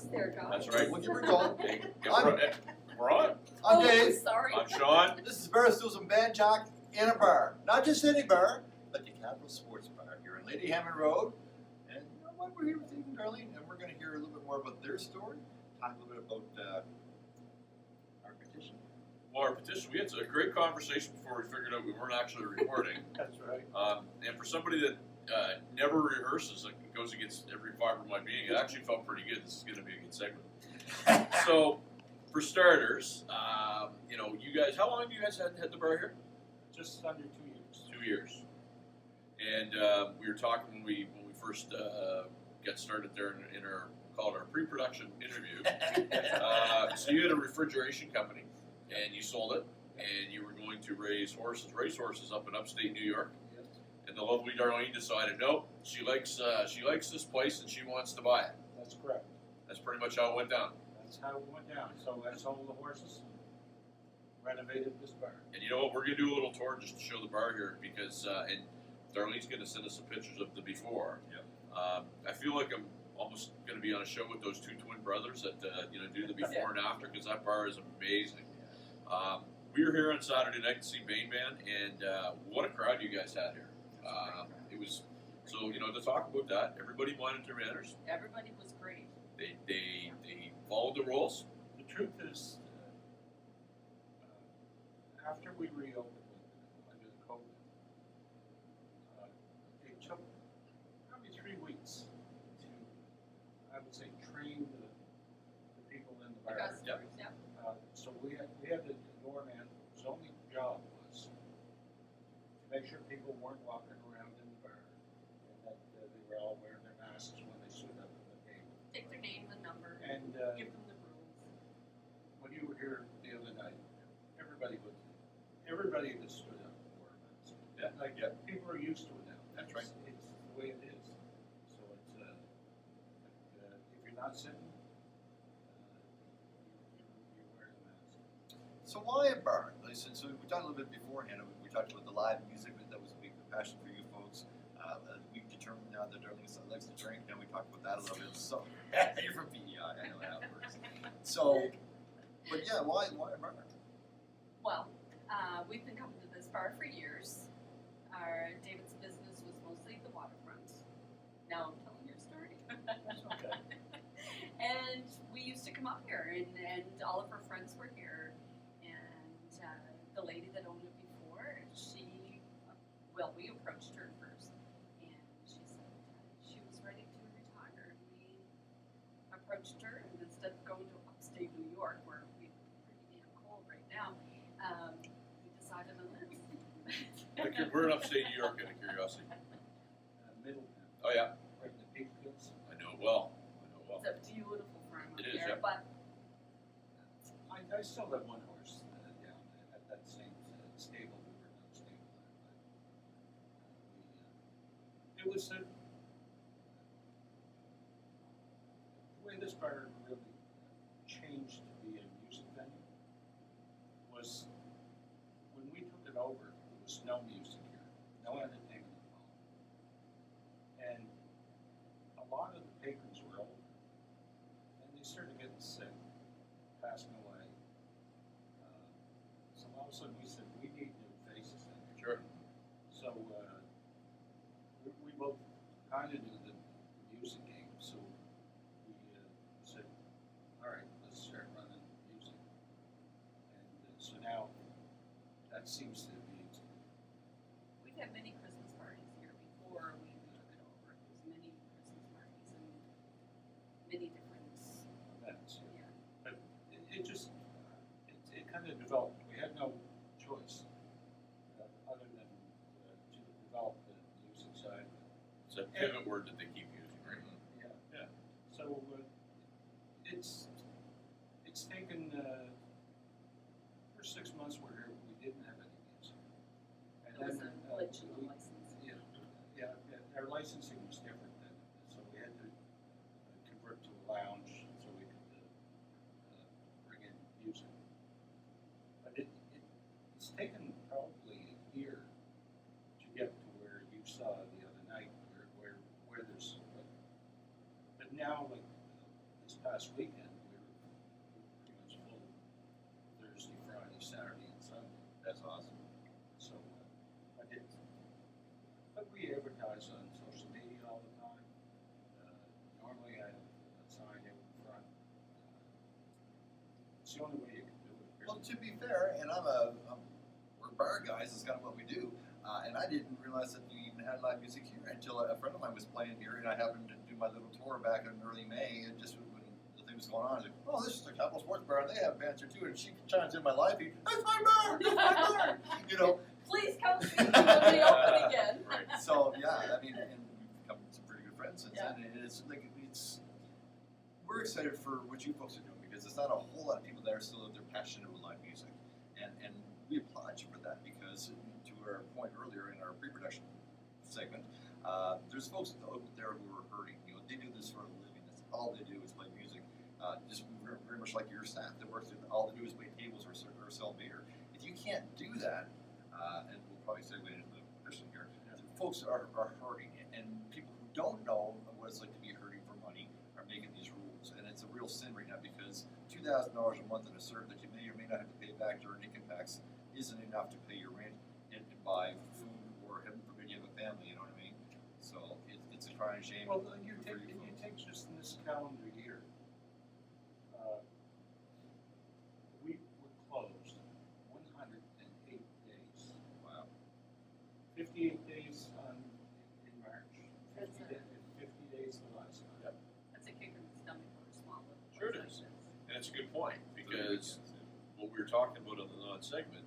box there, guys. That's right. Look where we're going. Hey, we're on. I'm Dave. Sorry. I'm Sean. This is Barstools and Bandtalk in a bar. Not just any bar, but the Capital Sports Bar here on Lady Hammond Road. And you know what? We're here with Dave and Darlene, and we're going to hear a little bit more about their story. Talk a little bit about our petition. Well, our petition, we had a great conversation before we figured out we weren't actually recording. That's right. And for somebody that never rehearses, like goes against every fiber of my being, it actually felt pretty good. This is going to be a good segment. So, for starters, you know, you guys, how long have you guys had the bar here? Just under 2 years. 2 years. And we were talking when we first got started there in our, call it our pre-production interview. So you had a refrigeration company, and you sold it, and you were going to race horses up in upstate New York. Yes. And the lovely Darlene decided, nope, she likes this place and she wants to buy it. That's correct. That's pretty much how it went down. That's how it went down. So I sold the horses and renovated this bar. And you know what? We're gonna do a little tour just to show the bar here because, and Darlene's gonna send us some pictures of the before. Yep. I feel like I'm almost gonna be on a show with those two twin brothers that do the before and after because that bar is amazing. We were here on Saturday night to see Bane Band, and what a crowd you guys had here. It was so to talk about that. Everybody minded their manners. Everybody was great. They followed the rules. The truth is, after we reopened under the COVID, it took probably 3 weeks to, I would say, train the people in the The bar. customers, yeah. So we had the doorman whose only job was to make sure people weren't walking around in the bar and that they were all wearing their masks when they stood up at the table. Take their name and number. And Give them the rules. when you were here the other night, everybody that stood up wore a mask. Yeah, Like people are used to it now. That's right. It's the way it is. So it's if you're not sitting, you're wearing a mask. So why a bar? Listen, so we talked a little bit beforehand. We talked about the live music. That was a big passion for you folks. We determined now that Darlene likes to drink. Now we talked about that a little bit. So you're from PEI. I know how it works. So, but yeah, why a bar? Well, we've been coming to this bar for years. David's business was mostly the waterfront. Now I'm telling your story. Okay. And we used to come up here, and all of her friends were here. And the lady that owned it before, we approached her first, and she said she was ready to retire. And we approached her, and instead of going to upstate New York, where we're pretty damn cold right now, we decided on this. We're in upstate New York, out of curiosity. Middletown, Oh yeah, right in the Peak Hills. I know it well. It's a beautiful farm up It is, there, yeah. but I still have one horse down at that same stable. We were not stable at, but it was the way this bar really changed to be a music venue was when we took it over. There was no music here, no entertainment at all, and a lot of the patrons were older, and they started getting sick, passing away. So all of a sudden we said, we need new faces in here. Sure. So we both kind of knew the music game, so we said, all right, let's start running music. And so now that seems to be, we've had many Christmas parties here before we took it over. There's many Christmas parties and many different, events. yeah. But it just, it kind of developed. We had no choice other than to develop the music side. It's a pivot word that they keep using, right? Yeah, yeah. So it's taken for 6 months we're here. We didn't have any music, and It was then a glitch in the license. yeah, our licensing was different then, so we had to convert to a lounge so we could bring in music. But it's taken probably a year to get to where you saw the other night, where there's last weekend, we were pretty much full Thursday, Friday, Saturday, and Sunday. That's awesome. So, but we advertise on social media all the time. Normally I have a sign out in front. It's the only way you can do it. Well, to be fair, and we're bar guys, it's kind of what we do. And I didn't realize that you even had live music here until a friend of mine was playing here, and I happened to do my little tour back in early May, and just when the thing was going on, I was like, oh, this is a Capital Sports Bar, and they have bands here too, and she chimes in my live feed, that's my bar, that's my bar, you know. Please come speak to when they open again. Right. So, yeah, I mean, and we've become some pretty good friends since Yeah. then, and it's like, we're excited for what you folks are doing, because there's not a whole lot of people that are still out there passionate about live music, and we applaud you for that, because to our point earlier in our pre-production segment, there's folks out there who are hurting. You know, they do this for a living. That's all they do is play music. Just very much like your staff that works. All they do is play tables or sell beer. If you can't do that, and we'll probably segue into the question here, folks are hurting, and people who don't know what it's like to be hurting for money are making these rules, and it's a real sin right now because $2,000 a month in a CERB that you may or may not have to pay back during income tax isn't enough to pay your rent and buy food, or heaven forbid you have a family. You know what I mean? So it's a crying shame. Well, for you folks. take just in this calendar year, we were closed 108 days. Wow. 58 days in March, That's 50 days the last time. That's a kick in the stomach for a small little Sure it place is. like this. And it's a good point, because what we were talking about on the non-segment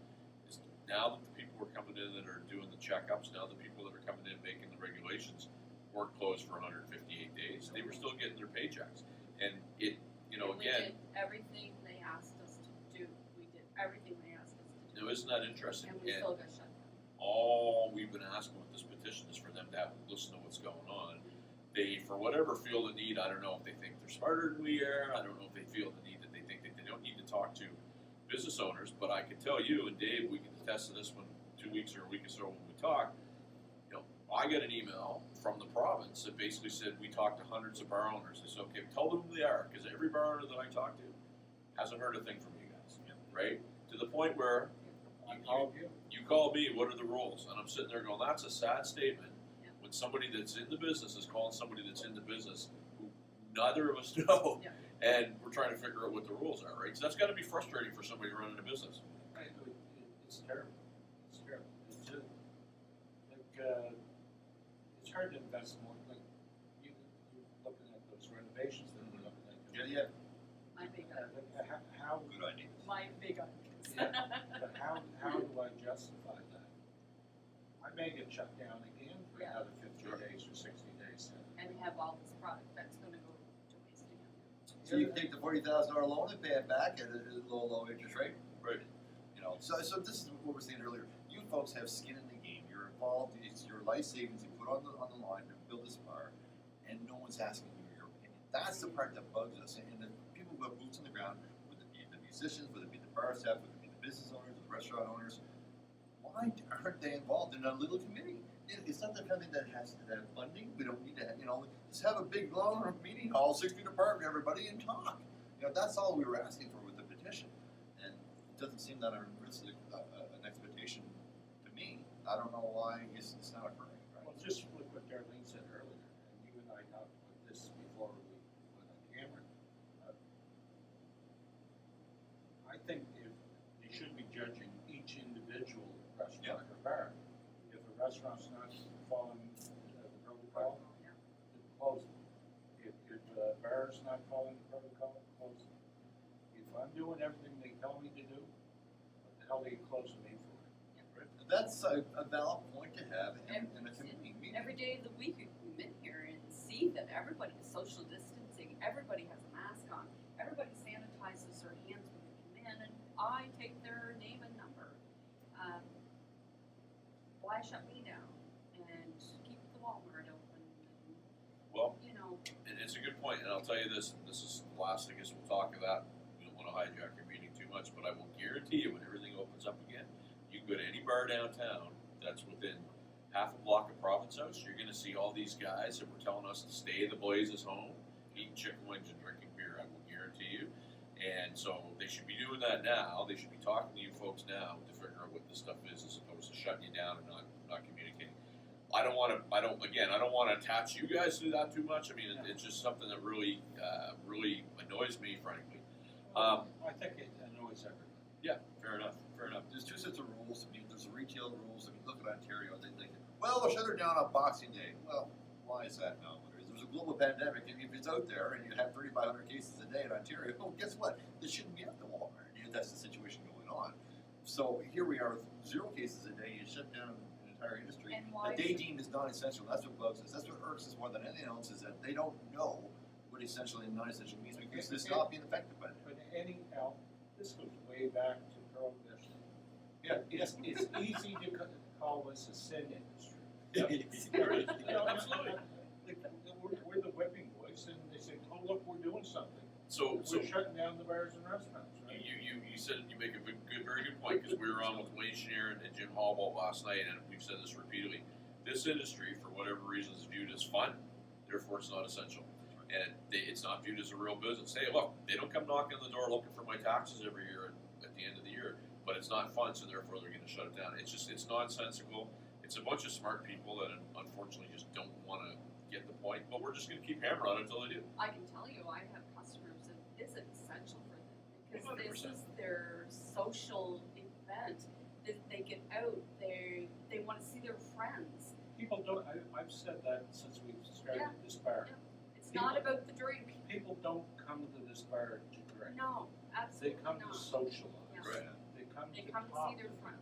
is now that the people who are coming in that are doing the checkups, now the people that are coming in making the regulations weren't closed for 158 days, they were still getting their paychecks. And it, you know, And again, we did everything they asked us to do. We did everything they asked us to do. now isn't that interesting? And we And still got shut down. all we've been asking with this petition is for them to have listen to what's going on. They, for whatever, feel the need. I don't know if they think they're smarter than we are. I don't know if they feel the need that they think that they don't need to talk to business owners. But I can tell you, and Dave, we can attest to this one 2 weeks or a week or so when we talked. You know, I got an email from the province that basically said we talked to hundreds of bar owners. I said, okay, tell them who they are, because every bar owner that I talked to hasn't heard a thing from you guys, right? To the point where I called you. you call me, what are the rules? And I'm sitting there going, that's a sad statement. Yeah. When somebody that's in the business is calling somebody that's in the business who neither of us know, Yeah. and we're trying to figure out what the rules are, right? So that's got to be frustrating for somebody running a business. It's terrible. It's terrible. It's just, it's hard to invest more. Like you're looking at those renovations that we're looking at. Yeah. My big, Like, how Good idea. my big ideas. Yeah. But how do I justify that? I may get shut down again for Yeah. another 50 Sure. days or 60 days. And have all this product that's gonna go to waste again. So you can take the $40,000 loan and pay it back at a low interest rate. Right. You know, so this is what we were saying earlier. You folks have skin in the game. You're involved. It's your life savings you put on the line to build this bar, and no one's asking you your opinion. That's the part that bugs us. And the people who have boots on the ground, whether it be the musicians, whether it be the bar staff, whether it be the business owners, the restaurant owners, why aren't they involved in a little committee? It's not the kind of thing that has to have funding. We don't need to have, just have a big long meeting hall, 6 feet apart with everybody and talk. That's all we were asking for with the petition. And it doesn't seem that unrealistic an expectation to me. I don't know why it's not occurring, right? Well, just like what Darlene said earlier, and you and I talked about this before we went on camera. I think they should be judging each individual restaurant or bar. If a restaurant's not following the protocol, Yeah. then close it. If a bar's not following the protocol, close it. If I'm doing everything they tell me to do, what the hell are you closing me for? That's a valid point to have in a committee meeting. Every day of the week you come in here and see that everybody is social distancing, everybody has a mask on, everybody sanitizes their hands when they come in, and I take their name and number. Why shut me down and keep the Walmart open and, Well, and it's a good point, and I'll tell you this, and this is the last, I guess we'll talk of that. We don't want to hijack your meeting too much, but I will guarantee you when everything opens up again, you can go to any bar downtown that's within half a block of Province House, you're going to see all these guys that were telling us to stay the blazes home, eating chicken wings and drinking beer. I will you. And so they should be doing that now. They should be talking to you folks now to figure out what this stuff is, as opposed to shutting you down and not communicating. I don't want to attach you guys to that too much. I mean, it's just something that really annoys me, frankly. I think it annoys everyone. Yeah, fair enough. There's two sets of rules. I mean, there's the retail rules. I mean, look at Ontario. They think, well, they'll shut her down on Boxing Day. Well, why is that now? There's a global pandemic. If it's out there and you have 3,500 cases a day in Ontario, well, guess what? This shouldn't be at the Walmart. That's the situation going on. So here we are with 0 cases a day. You shut down an entire industry. And why The day deemed is non-essential. That's what bugs us. That's what irks us more than anything else, is that they don't know what essential and non-essential means because they stop being affected by it. But anyhow, this goes way back to prohibition. Yeah, It's easy to call this a sin industry. Absolutely. We're the whipping boys, and they say, "Oh, look, we're doing something. So We're shutting down the bars and restaurants." Right? you said, you make a very good point, because we were on with Wayne Schneer and Jim Hallball last night, and we've said this repeatedly. This industry, for whatever reason, is viewed as fun, therefore it's not essential. And it's not viewed as a real business. Hey, look, they don't come knocking on the door looking for my taxes every year at the end of the year, but it's not fun, so therefore they're going to shut it down. It's nonsensical. It's a bunch of smart people that unfortunately just don't want to get the point, but we're just going to keep hammering on it until they do. I can tell you, I have customers that this is essential for them because 100%. this is their social event. They get out, they want to see their friends. People don't. I've said that since we started this bar. Yeah. It's not about the drink. People don't come to this bar to drink. No, They absolutely come not. to socialize. Yeah. Right. They come They to come to talk. see their friends.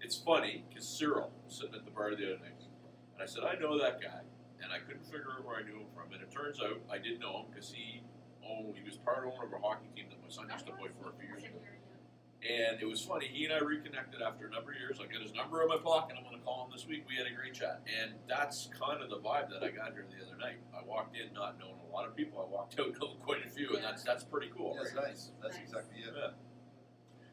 It's funny, because Cyril was sitting at the bar the other night, and I said, I know that guy, and I couldn't figure out where I knew him from, and it turns out I did know him because he was part owner of a hockey team that my son used to play for a few years ago. And it was funny, he and I reconnected after a number of years. I got his number in my pocket. I'm going to call him this week. We had a great chat. And that's kind of the vibe that I got here the other night. I walked in not knowing a lot of people. I walked out knowing quite a few, and that's pretty cool. That's Right? nice. That's Nice. exactly it. Yeah.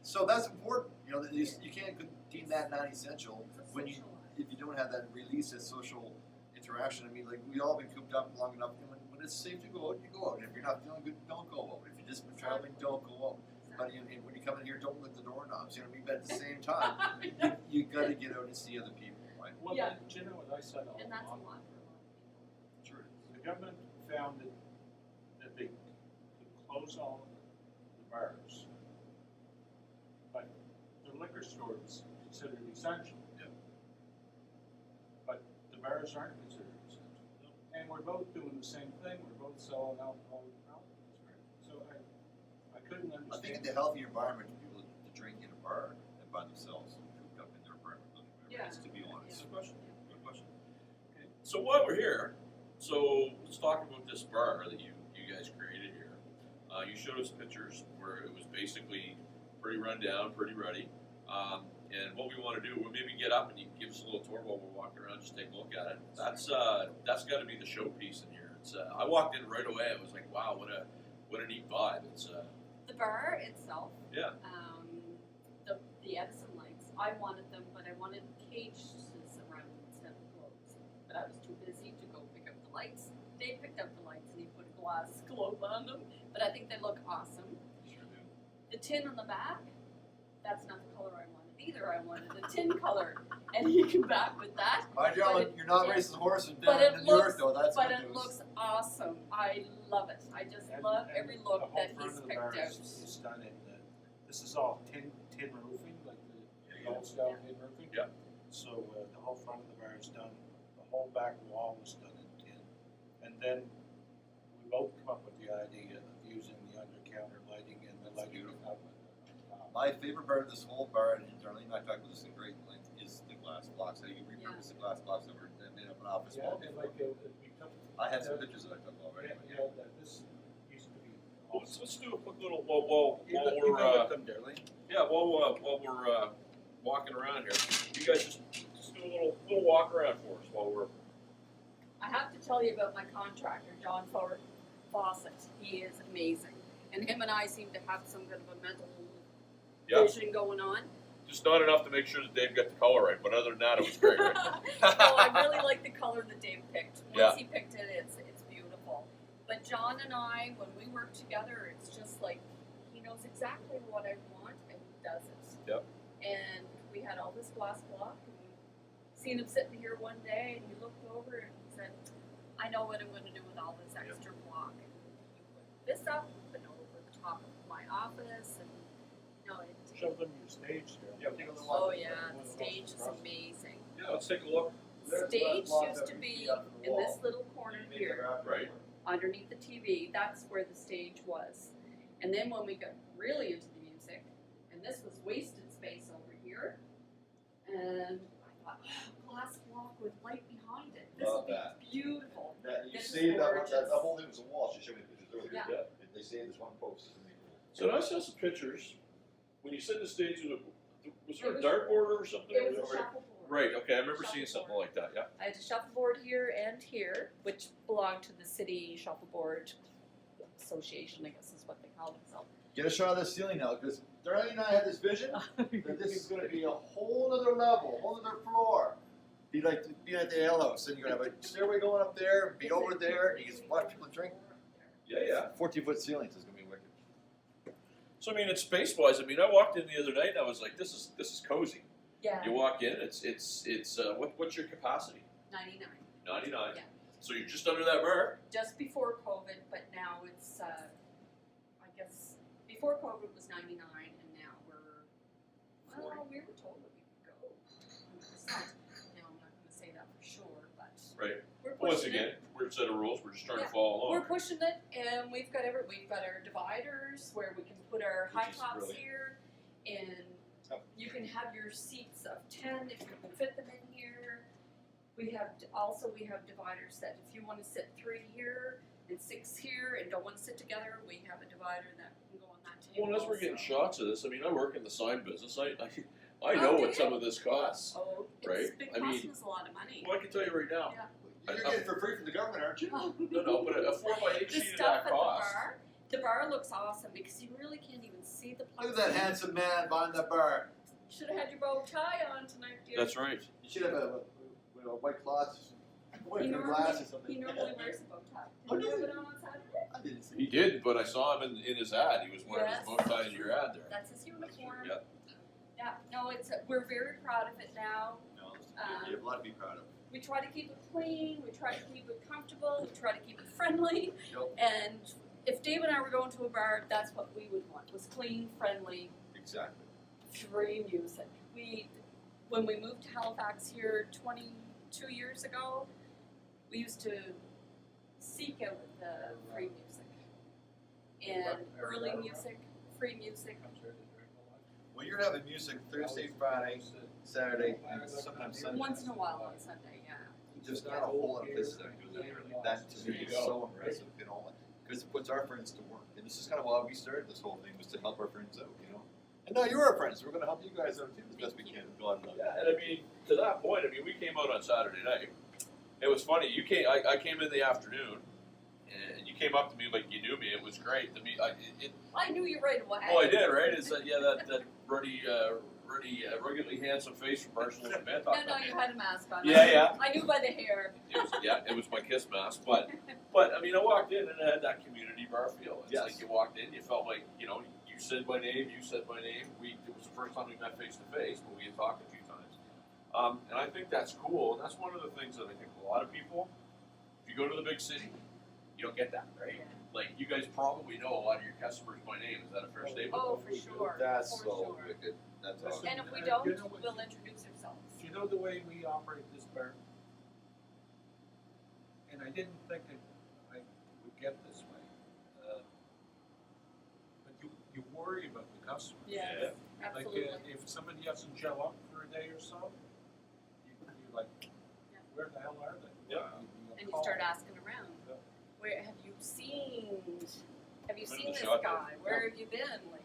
So that's important. You know, that you can't deem that non-essential It's a when you social life. if you don't have that release, that social interaction. I mean, like, we all been cooped up long enough. And when it's safe to go out, you go out. And if you're not feeling good, don't go out. If you've just been traveling, don't go out. But when you come in here, don't lick the doorknobs. You know what I mean? But at the same time, you got to get out and see other people, right? Well, Yeah. do you know what I said all And that's a along? lot for a lot of people. Sure. The government found that they could close all the bars, but the liquor store was considered essential. Yeah. But the bars aren't considered essential. And we're both doing the same thing. We're both selling alcohol and alcohols. So I couldn't I think understand. it's a healthier environment for people to drink in a bar than by themselves, cooped up in their apartment building. Yeah. To be honest. Good question. Good question. Okay. So while we're here, let's talk about this bar that you guys created here. You showed us pictures where it was basically pretty run down, pretty ready. And what we want to do, we'll maybe get up and you can give us a little tour while we're walking around, just take a look at it. That's got to be the showpiece in here. It's I walked in right away. I was like, wow, what a neat vibe. It's The bar itself, yeah. The Edison lights, I wanted them, but I wanted cages around them instead of globes. But I was too busy to go pick up the lights. They picked up the lights and he put a glass globe on them, but I think they look awesome. Sure do. The tin on the back, that's not the color I wanted either. I wanted a tin color, and he came back with that. My gentlemen, you're not racing horse and But down it in New York, looks, though. That's but good it news. looks awesome. I love it. I just And- love and every look the whole that front he's of the picked bar out. is done in this is all tin roofing, like the old style tin roofing. Yeah. So the whole front of the bar is done. The whole back wall is done in tin. And then we both come up with the idea of using the under counter lighting and the That's lighting beautiful. up. My favorite part of this whole bar, and Darlene and I talked about this in great length, is the glass blocks. How you repurpose the glass blocks that were made up an office Yeah, wall and before. like we took. I had some pictures that I took already. Yeah, this used to be. Let's do a quick little while You we're go with them, Darlene. while we're walking around here. You guys just do a little walk around for us while we're. I have to tell you about my contractor, John Fawcett. He is amazing. And him and I seem to have some kind of a mental Yeah. vision going on. Just not enough to make sure that Dave got the color right, but other than that, it was great, right? No, I really like the color that Dave picked. Once Yeah. he picked it, it's beautiful. But John and I, when we work together, it's just like he knows exactly what I want and he does it. Yep. And we had all this glass block, and we seen him sitting here one day, and he looked over and he said, "I know what I'm going to do with all this extra block." And he put this up and over the top of my office, and Show them your stage there. Yeah, take a little oh walk. yeah, the stage is amazing. Yeah, let's take a look. Stage used to be in this little corner here, Right. underneath the TV. That's where the stage was. And then when we got really into the music, and this was wasted space over here, and I thought, oh, glass block with light behind it. This Love would be that. beautiful. That, you This is saved that gorgeous. whole thing was a wall. She showed me the pictures earlier. Yeah. They saved this one post. So I saw some pictures. When you said the stage was there It a was- dartboard or something? It was a over there? shuffleboard. Right. Okay, I remember seeing something like that. Yeah. I had a shuffleboard here and here, which belonged to the city shuffleboard association, I guess is what they call themselves. Get a shot of the ceiling now, because Darlene and I had this vision that this is going to be a whole other level, a whole other floor. Be like being at the ale house, and you're going to have a stairway going up there, be over there, and you can watch people drink. Yeah. 14-foot ceilings is going to be wicked. So I mean, it's space wise. I mean, I walked in the other night and I was like, this is cozy. Yeah, You walk in, it's what's your capacity? 99. 99. Yeah. So you're just under that bar. Just before COVID, but now it's, I guess, before COVID was 99, and now we're, well, we were told that we could go 100%. Now, I'm not going to say that for sure, but Right. we're Once pushing again, it. we're a set of rules. We're just trying to Yeah. follow along. We're pushing it, and we've got our dividers where we can put our Which high is tops brilliant. here, and Oh. you can have your seats of 10 if you can fit them in here. We have dividers that if you want to sit 3 here and 6 here and don't want to sit together, we have a divider that can go on that table. Well, as we're getting also. shots of this, I mean, I work in the sign business. I Oh, know do what you? some of this costs. Oh, Right? it's been I mean- costing us a lot of money. Well, I can tell you right now. Yeah. You're getting it for free from the government, aren't you? No, but a 4x8 The sheet of stuff that at the cost. bar, the bar looks awesome because you really can't even see the Look at that handsome man behind the bar. Should have had your bow tie on tonight, dear. That's right. You should have a white cloth, white He glass or something. He normally wears a bow tie. Oh, Did you does have he? it on Saturday? I didn't see. He did, but I saw him in his ad. He was wearing Yes. his bow tie in your ad there. That's his uniform. Yeah. Yeah, no, we're very proud of it now. No, you have a lot to be proud of. We try to keep it clean, we try to keep it comfortable, we try to keep it friendly. Yep. And if Dave and I were going to a bar, that's what we would want, was clean, friendly, Exactly. free music. When we moved to Halifax here 22 years ago, we used to seek out the free music. And early music, free music. Well, you're having music Thursday, Friday, Saturday, and sometimes Sunday. Once in a while on Sunday, yeah. Just not a whole lot of places that do that. That to me is so impressive, you know, because it puts our friends to work. And this is kind of why we started this whole thing, was to help our friends out, you know. And now you're our friends, so we're going to help you guys out too as best we can. God love. Yeah, and I mean, to that point, I mean, we came out on Saturday night. It was funny. I came in the afternoon, and you came up to me like you knew me. It was great. I knew you right away. Oh, I did, right? It's that ruggedly handsome face from Barstools and Bandtalk. No, you had a mask on. Yeah. I knew by the hair. It was my kiss mask. But I mean, I walked in and it had that community bar feel. It's Yes. like you walked in, you felt like, you know, you said my name, you said my name. It was the first time we met face to face, but we had talked a few times. And I think that's cool. And that's one of the things that I think a lot of people, if you go to the big city, you don't get that, right? Like, you guys probably know a lot of your customers by name. Is that a fair statement? Oh, for sure. That's for so sure. wicked. That's Listen, awesome. And if we You don't, know what- we'll introduce ourselves. Do you know the way we operate this bar? And I didn't think I would get this way. But you worry about the customer. Yes, absolutely. Like if somebody doesn't show up for a day or so, you're like, Yeah. where the hell are they? Yeah. And you start asking around. Yeah. Where have you seen the this shop guy? is. Where have you been? Like,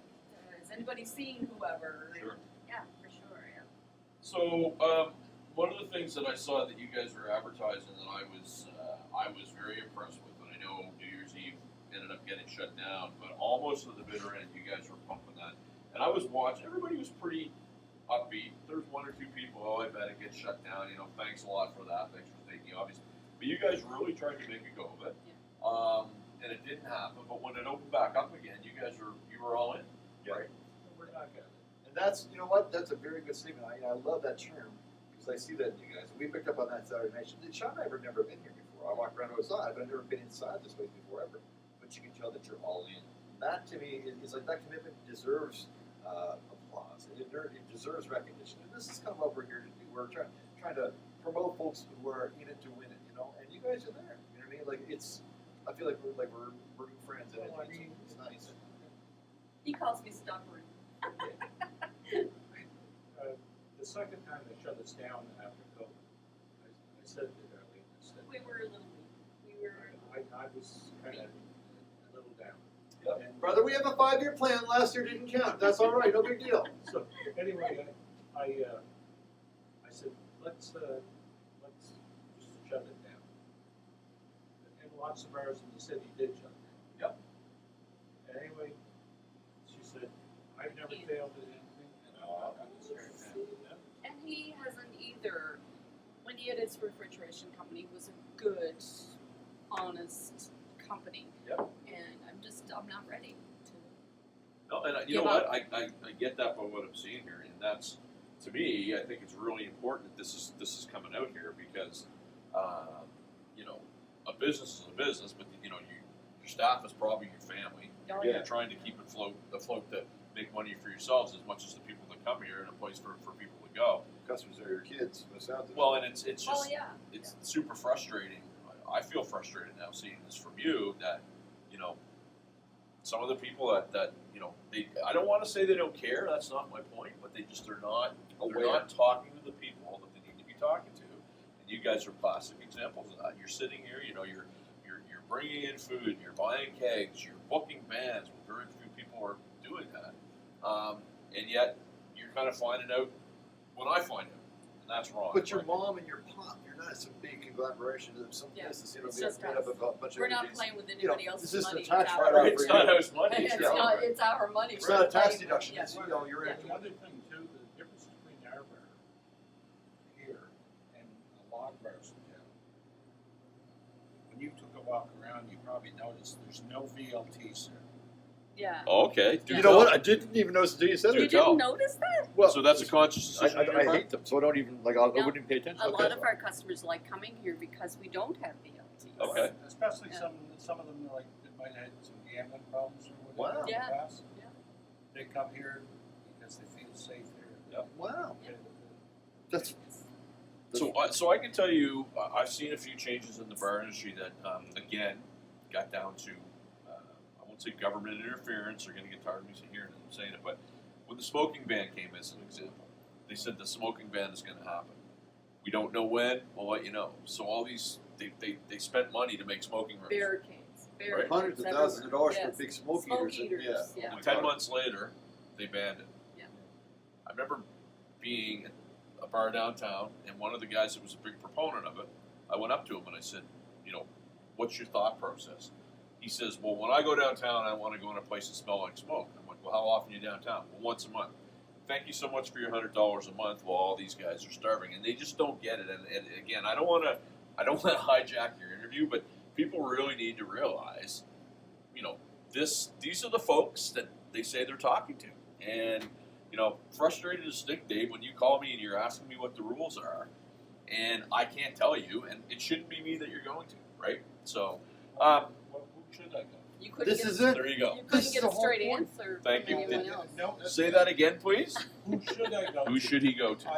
has anybody seen whoever? Sure. Yeah, for sure. Yeah. So, one of the things that I saw that you guys were advertising that I was very impressed with, and I know New Year's Eve ended up getting shut down, but almost to the bitter end, you guys were pumping that. And I was watching, everybody was pretty upbeat. There's one or two people, oh, I bet it gets shut down, you know, thanks a lot for that, thanks for thinking, obviously. But you guys really tried to make a go of it. Yeah. and it didn't happen. But when it opened back up again, you were all in, right? We're not gonna. And that's, you know what, that's a very good statement. I love that term, because I see that in you guys. We picked up on that Saturday night. Sean and I have never been here before. I walk around outside, but I've never been inside this place before ever. But you can tell that you're all in. That, to me, is like, that commitment deserves applause. It deserves recognition. And this is kind of what we're here to do. We're trying to promote folks who are in it to win it, you know. And you guys are there. You know what I mean? Like, I feel like we're good friends, and Well, I it's mean, nice. He calls me stubborn. The second time they shut us down after COVID, I said to Darlene, I said, We were a little weak. We were. I was kind of a little down. Yep. And- Brother, we have a 5-year plan. Last year didn't count. That's all right. No big deal. So anyway, I said, let's just shut it down. And lots of bars in the city did shut it down. Yep. And anyway, she said, I've never failed at anything, and I'm not going to start now. And he hasn't either. When he had his refrigeration company, it was a good, honest company. Yep. And I'm not ready to. No, and you Give know up. what? I get that by what I'm seeing here, and that's, to me, I think it's really important that this is coming out here because, you know, a business is a business, but you know, your staff is probably your family. Oh, You're trying to keep it afloat to make money for yourselves as much as the people that come here and a place for people to go. Customers are your kids. What's out there? Well, and it's just Oh yeah. it's super frustrating. I feel frustrated now seeing this from you that, you know, some of the people that you know, I don't want to say they don't care, that's not my point, but they're not talking to the people that they need to be talking to. And you guys are classic examples of that. You're sitting here, you know, you're bringing in food, you're buying kegs, you're booking bands when very few people are doing that. And yet you're kind of finding out when I find out, and that's wrong. But your right? mom and your pop, you're not some big conglomeration of some Yeah, places, you know, it's made just up us. of a bunch of We're not everybody's- playing with you know, anybody else's this is the money. tax it's write-off our- Right, it's not house money. It's It's not. It's our money. It's We're not a tax playing- deduction. yeah. It's, you know, you're And the other thing too, the difference between our bar here and a lot of bars in town. When you took a walk around, you probably noticed there's no VLTs there. Yeah. Okay. do You tell. know what? I didn't even notice until you said Do You it. tell. didn't notice that? Well, So that's a conscious decision. on your I part? hate them, so I don't even like. I No. wouldn't even pay attention. A Okay. lot of our customers like coming here because we don't have VLTs. Okay. Especially Yeah. some of them like that might have had some gambling problems or whatever Wow. in the Yeah. past. Yeah. They come here because they feel safe here. Wow, Yeah. that's So I can tell you, I've seen a few changes in the bar industry that, again, got down to, I won't say government interference. They're going to get tired of me hearing them saying it, but when the smoking ban came as an example, they said the smoking ban is going to happen. We don't know when. We'll let you know. So all these, they spent money to make smoking rooms. Barricades. Barricades. hundreds of thousands of dollars Yes. for big smoke Smoke eaters. eaters, yeah. Oh my 10 God. months later, they banned it. Yeah. I remember being at a bar downtown, and one of the guys that was a big proponent of it, I went up to him and I said, you know, what's your thought process? He says, well, when I go downtown, I want to go in a place that smells like smoke. I'm like, well, how often are you downtown? Well, once a month. Thank you so much for your $100 a month while all these guys are starving. And they just don't get it. And again, I don't want to hijack your interview, but people really need to realize, you know, these are the folks that they say they're talking to. And, you know, frustrated as stink, Dave, when you call me and you're asking me what the rules are, and I can't tell you, and it shouldn't be me that you're going to, right? So, Well, who should I go? You couldn't This get is a, it. there you go. You This couldn't is get the a whole straight point. answer Thank from you. anyone Did- else. No, Say that again, please. Who should I go to? Who should he go to?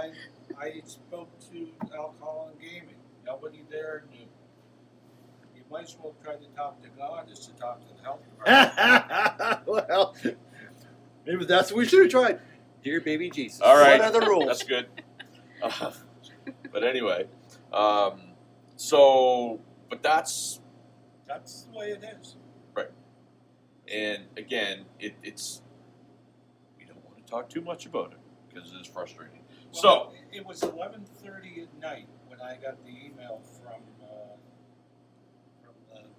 I spoke to alcohol and gaming. Nobody there knew. You might as well try to talk to God as to talk to the health department. Well, maybe that's what we should have tried. Dear baby Jesus. All right. What are the rules? That's good. But anyway, but that's, That's the way it is. and again, it's, we don't want to talk too much about it because it is frustrating. So, Well, it was 11:30 at night when I got the email from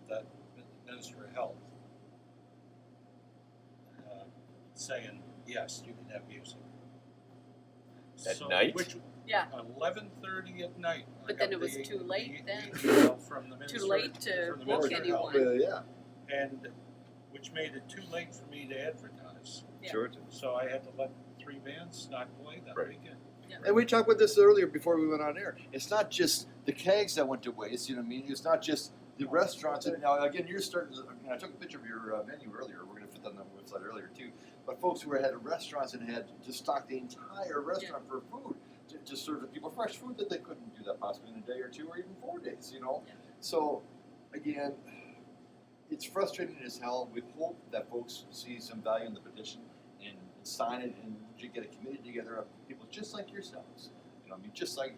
the Minister of Health saying yes, you can have music. At night? Which, Yeah. 11:30 at night. I But then got it was the- too late the then. email from the Too Minister- late to from the book Minister of Health. anyone. Yeah. and which made it too late for me to advertise. Yeah. Sure. So I had to let 3 bands not play that Right. weekend. And we talked about this earlier before we went on air. It's not just the kegs that went to waste. You know what I mean? It's not just the restaurants. And now again, you're starting. I took a picture of your menu earlier. We're going to put that on the website earlier too. But folks who had restaurants and had to stock the entire restaurant for food to serve the people fresh food that they couldn't do that possibly in a day or 2 or even 4 days. You know. Yeah. So again, it's frustrating as hell. We hope that folks see some value in the petition and sign it and get a committee together of people just like yourselves. You know, I mean, just like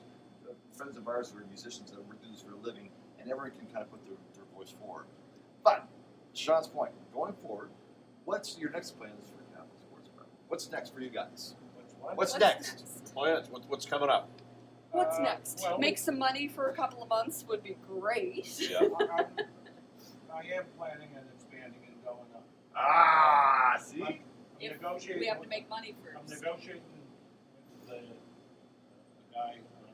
friends of ours who are musicians that work through this for a living, and everyone can kind of put their voice forward. But Sean's point, going forward, what's your next plans for Capital Sports Bar? What's next for you guys? What's next? Plans? What's coming up? What's next? well, Make some money for a couple of months would be great. Yeah. I am planning on expanding and going up. Ah, see? I'm If negotiating. We have to with- make money I'm first. negotiating with the guy on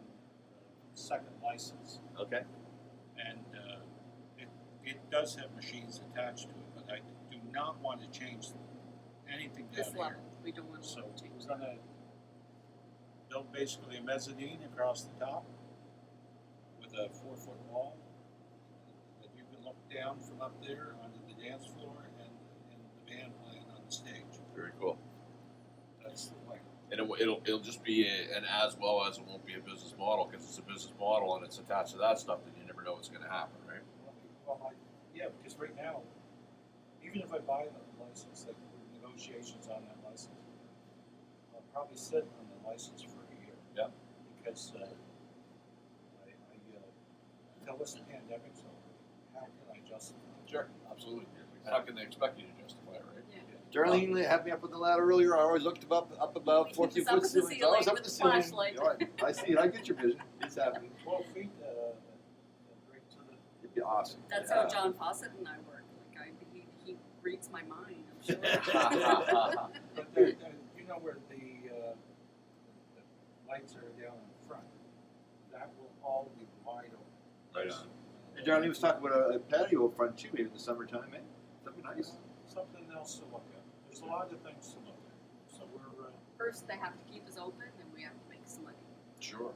second license, Okay. and it does have machines attached to it, but I do not want to change anything down This here. level, we don't want So to change we're gonna build basically a mezzanine across the top with a 4-foot wall that you can look down from up there onto the dance floor and the band playing on the stage. Very cool. That's the plan. And it'll just be an as well as it won't be a business model because it's a business model and it's attached to that stuff that you never know what's going to happen, right? Yeah, because right now, even if I buy the license, like negotiations on that license, I'll probably sit on the license for a year. Yeah. Because until this pandemic's over, how can I justify it? Sure, absolutely. How can they expect you to justify it, right? Yeah. Darlene had me up on the ladder earlier. I always looked up above 14 Up foot at the ceiling. I was ceiling up with at the the ceiling. flashlight. You know, I see it. I get your vision. It's happening. 12 feet, right to the. It'd be awesome. That's Yeah. how John Fawcett and I work. Like he reads my mind, I'm sure. But you know where the lights are down in front, that will all be wide open. Right on. And Darlene was talking about a patio up front too, maybe in the summertime, eh? That'd be nice. Something else to look at. There's a lot of things to look at. So we're, First, they have to keep us open, and we have to make some money. Sure.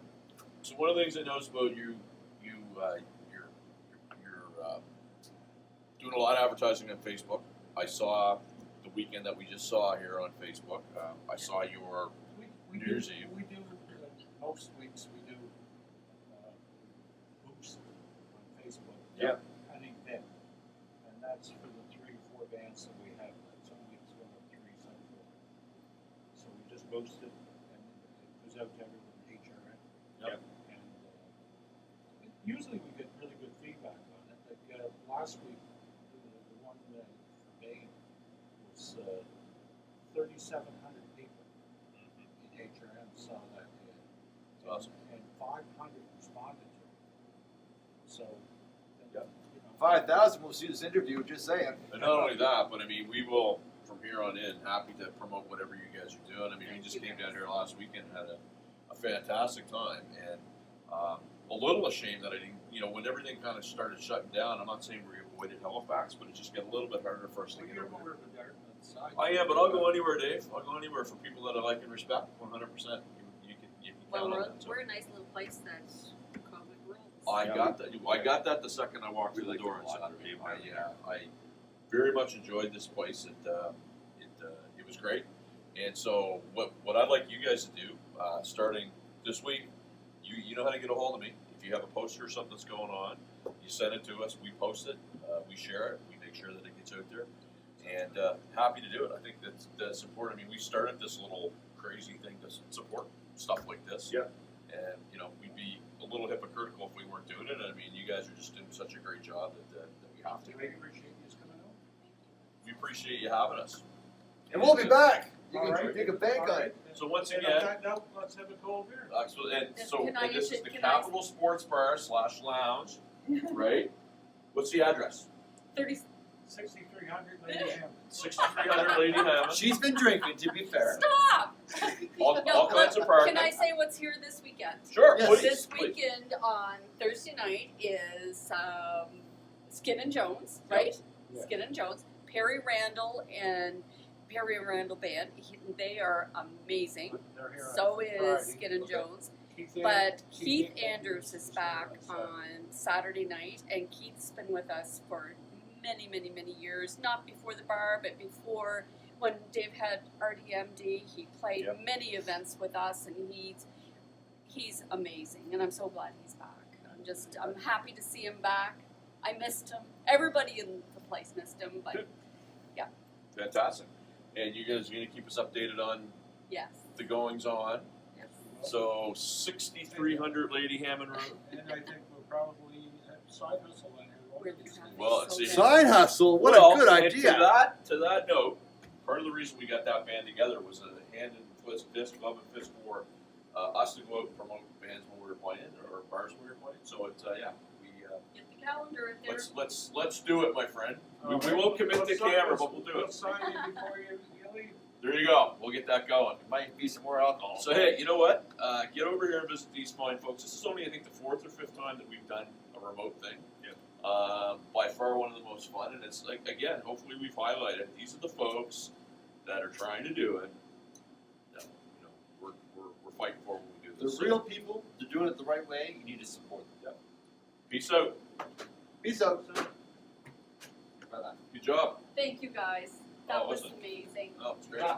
So one of the things I noticed about you're doing a lot of advertising on Facebook. I saw the weekend that we just saw here on Facebook. I saw your we New Year's Eve. We do, most weeks we do boost on Facebook. Yeah. An event. And that's for the 3 or 4 bands that we have. Some weeks we'll have 3, some 4. So we just boost it and it goes out to everyone in HRN. Yep. And usually we get really good feedback on it. Like last week, the one for Maine was 3,700 people in HRM saw that ad. That's awesome. And 500 responded to it. So, Yep. you know. 5,000 will see this interview, just saying. And not only that, but I mean, we will, from here on in, happy to promote whatever you guys are doing. I mean, we Thank just you, came guys. down here last weekend and had a fantastic time. And a little ashamed that I didn't, when everything kind of started shutting down, I'm not saying we avoided Halifax, but it just got a little bit harder for us to Well, get you're over there. more of a Dartmouth side. I am, but I'll go anywhere, Dave. I'll go anywhere for people that I like and respect, 100%. You can Well, count on we're, that. So. we're a nice little place that COVID rules. I Yeah, got that. I got that the second I walked We through the like door it on a lot. Saturday. I very much enjoyed this place. It was great. And so what I'd like you guys to do, starting this week, you know how to get a hold of me. If you have a poster or something that's going on, you send it to us. We post it. We share it. We make sure that it gets out there. And happy to do it. I think that's important. I mean, we started this little crazy thing to support stuff like this. Yeah. And we'd be a little hypocritical if we weren't doing it. I mean, you guys are just doing such a great job that we have to. We appreciate you coming out. We appreciate you having us. And we'll be back. You All can right. take a bank All on right. it. So once And again, on that note, let's have a cold beer. Can this is the can I- Capital Sports Bar / Lounge, right? What's the address? 30. 6,300 Lady Hammond. 6300 Lady Hammond. She's been drinking, to be fair. Stop! All kinds of parking. Can I say what's here this weekend? Sure, Yes. please. This please. weekend on Thursday night is Skin and Jones, right? Yeah. Skin and Jones, Perry Randall and Perry Randall Band. They are amazing. They're here on So is Friday. Skin and Okay. Jones. Keith But Keith Keith Andrews is back on Saturday night, and Keith's been with us for many, many, many years. Not before the bar, but before when Dave had RDMD. He played Yep. many events with us, and he's amazing, and I'm so glad he's back. I'm happy to see him back. I missed him. Everybody in the place missed him, but Good. Fantastic. And you guys are going to keep us updated on yes. the goings on. Yes. So 6300 Lady Hammond Road. And I think we'll probably have side hustle on We're here. the traffic Well, so see- good. Side hustle, what Well, a good and idea. To that note, part of the reason we got that band together was a hand and fist, glove and fist for us to go out and promote bands when we were playing or bars when we were playing. So it's we Get the calendar in there. let's do it, my friend. We won't commit to camera, but we'll do We'll it. sign it before you leave. There you go. We'll get that going. Might be some more alcohol. So hey, you know what? Get over here and visit these fine folks. This is only I think the 4th or 5th time that we've done a remote thing. By far one of the most fun, and it's like again, hopefully we've highlighted these are the folks that are trying to do it. That, we're fighting for when we do The this. real people, they're doing it the right way, you need to support them. Peace out. Peace out. Bye-bye. Good job. Thank you guys. That Oh, was listen. amazing. Oh, it's great. Yeah.